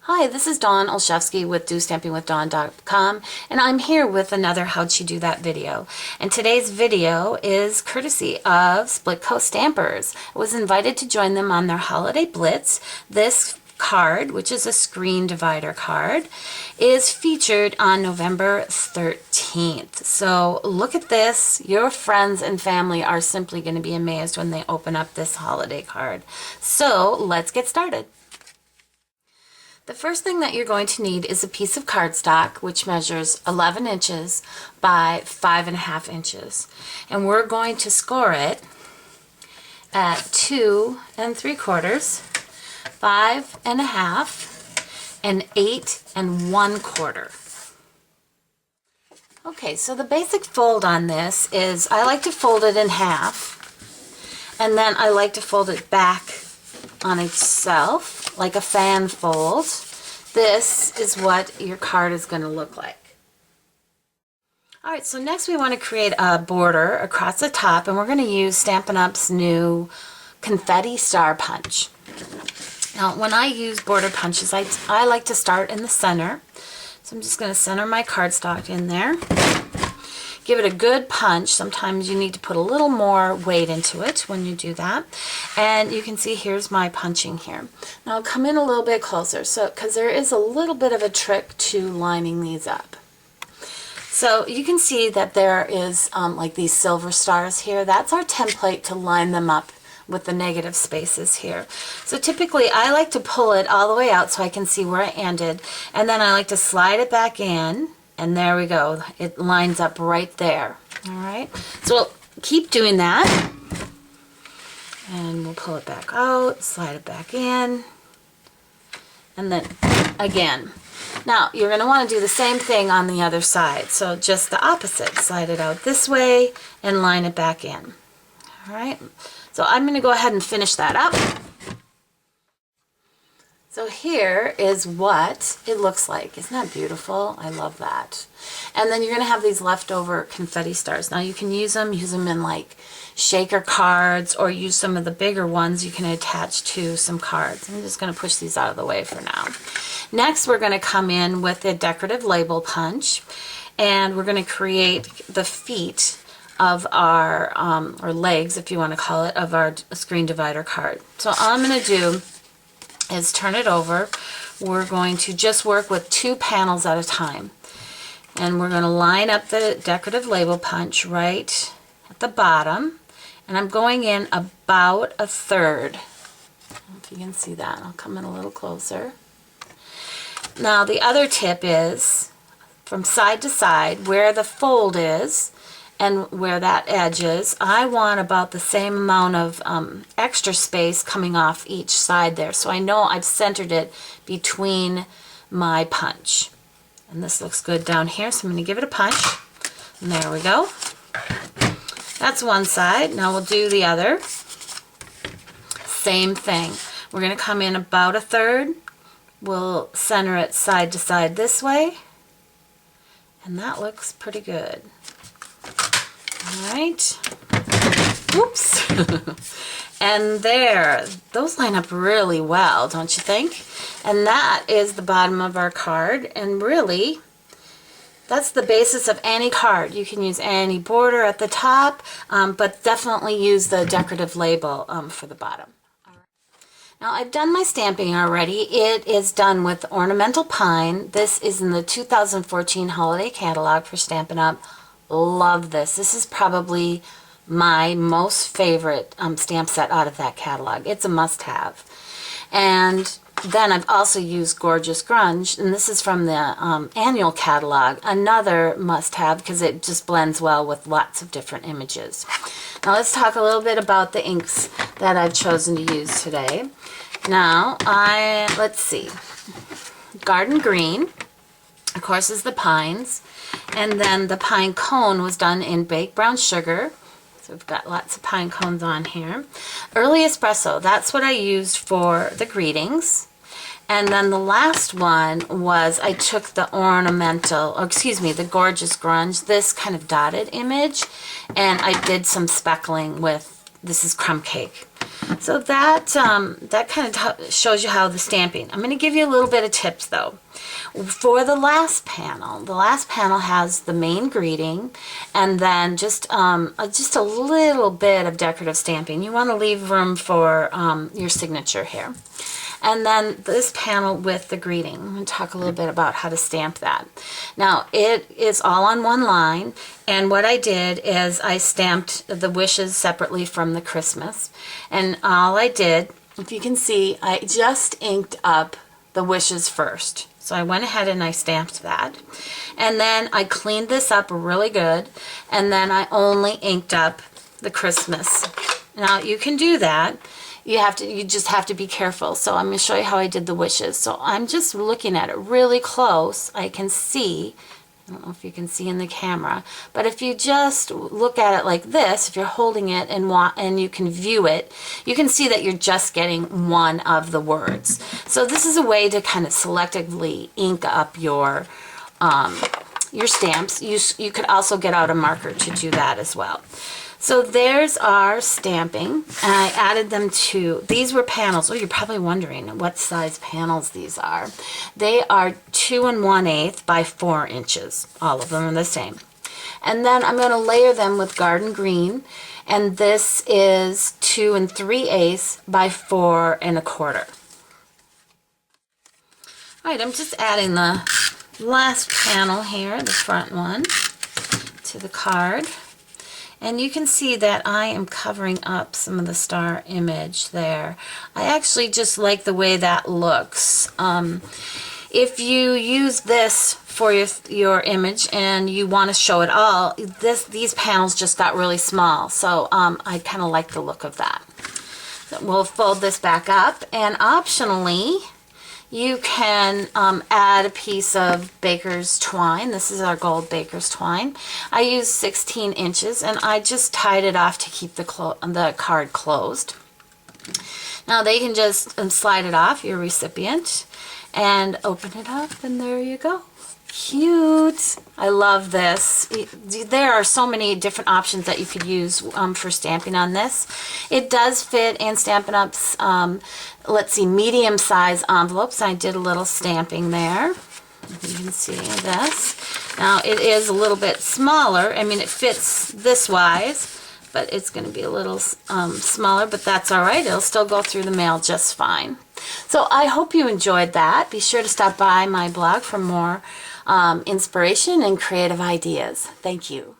Hi, this is Dawn Olchefske with DoStampingWithDawn.com, and I'm here with another How'd She Do That video. And today's video is courtesy of Splitcoaststampers. I was invited to join them on their holiday blitz. This card, which is a screen divider card, is featured on November 13th. So look at this. Your friends and family are simply going to be amazed when they open up this holiday card. So let's get started. The first thing that you're going to need is a piece of cardstock which measures 11 inches by 5.5 inches. And we're going to score it at 2 3/4, 5.5, and 8 1/4. Okay, so the basic fold on this is I like to fold it in half, and then I like to fold it back on itself like a fan fold. This is what your card is going to look like. Alright, so next we want to create a border across the top, and we're going to use Stampin' Up's new Confetti Star Punch. Now when I use border punches, I like to start in the center. So I'm just going to center my cardstock in there. Give it a good punch. Sometimes you need to put a little more weight into it when you do that. And you can see here's my punching here. Now I'll come in a little bit closer, because there is a little bit of a trick to lining these up. So you can see that there is like these silver stars here. That's our template to line them up with the negative spaces here. So typically I like to pull it all the way out so I can see where I ended, and then I like to slide it back in. And there we go. It lines up right there. All right. So we'll keep doing that. And we'll pull it back out, slide it back in, and then again. Now, you're going to want to do the same thing on the other side. So just the opposite. Slide it out this way and line it back in. All right. So I'm going to go ahead and finish that up. So here is what it looks like. Isn't that beautiful? I love that. And then you're going to have these leftover confetti stars. Now you can use them in like shaker cards, or use some of the bigger ones you can attach to some cards. I'm just going to push these out of the way for now. Next we're going to come in with a decorative label punch, and we're going to create the feet of our, or legs if you want to call it, of our screen divider card. So all I'm going to do is turn it over. We're going to just work with 2 panels at a time, and we're going to line up the decorative label punch right at the bottom, and I'm going in about 1/3. I don't know if you can see that. I'll come in a little closer. Now the other tip is from side to side where the fold is and where that edge is, I want about the same amount of extra space coming off each side there. So I know I've centered it between my punch. And this looks good down here, so I'm going to give it a punch. And there we go. That's one side. Now we'll do the other. Same thing. We're going to come in about 1/3. We'll center it side to side this way. And that looks pretty good. Alright, whoops, and there, those line up really well, don't you think? And that is the bottom of our card, and really, that's the basis of any card. You can use any border at the top, but definitely use the decorative label for the bottom. Now I've done my stamping already. It is done with Ornamental Pine. This is in the 2014 holiday catalog for Stampin' Up. Love this. This is probably my most favorite stamp set out of that catalog. It's a must-have. And then I've also used Gorgeous Grunge, and this is from the annual catalog. Another must-have because it just blends well with lots of different images. Now let's talk a little bit about the inks that I've chosen to use today. Now, let's see. Garden Green, of course, is the pines. And then the pine cone was done in baked brown sugar. So we've got lots of pine cones on here. Early Espresso, that's what I used for the greetings. And then the last one was I took the the Gorgeous Grunge, this kind of dotted image, and I did some speckling with, this is Crumb Cake. So that that kind of shows you how the stamping. I'm going to give you a little bit of tips though. For the last panel has the main greeting and then just a little bit of decorative stamping. You want to leave room for your signature here. And then this panel with the greeting. I'm going to talk a little bit about how to stamp that. Now, it is all on one line, and what I did is I stamped the wishes separately from the Christmas. And all I did, if you can see, I just inked up the wishes first. So I went ahead and I stamped that. And then I cleaned this up really good, and then I only inked up the Christmas. Now, you can do that. You just have to be careful. So I'm going to show you how I did the wishes. So I'm just looking at it really close. I can see, I don't know if you can see in the camera, but if you just look at it like this, if you're holding it and you can view it, you can see that you're just getting one of the words. So this is a way to kind of selectively ink up your stamps. You could also get out a marker to do that as well. So there's our stamping, and I added them to, these were panels. Oh, you're probably wondering what size panels these are. They are 2 1/8 by 4 inches. All of them are the same. And then I'm going to layer them with garden green, and this is 2 3/8 by 4 1/4. All right, I'm just adding the last panel here, the front one, to the card. And you can see that I am covering up some of the star image there. I actually just like the way that looks. If you use this for your image and you want to show it all, these panels just got really small. So I kind of like the look of that. So we'll fold this back up, and optionally, you can add a piece of baker's twine. This is our gold baker's twine. I used 16 inches, and I just tied it off to keep the card closed. Now they can just slide it off, your recipient, and open it up, and there you go. Cute. I love this. There are so many different options that you could use for stamping on this. It does fit in Stampin' Up's, let's see, medium size envelopes. I did a little stamping there. You can see this. Now it is a little bit smaller. I mean, it fits this wise, but it's going to be a little smaller, but that's all right. It'll still go through the mail just fine. So I hope you enjoyed that. Be sure to stop by my blog for more inspiration and creative ideas. Thank you.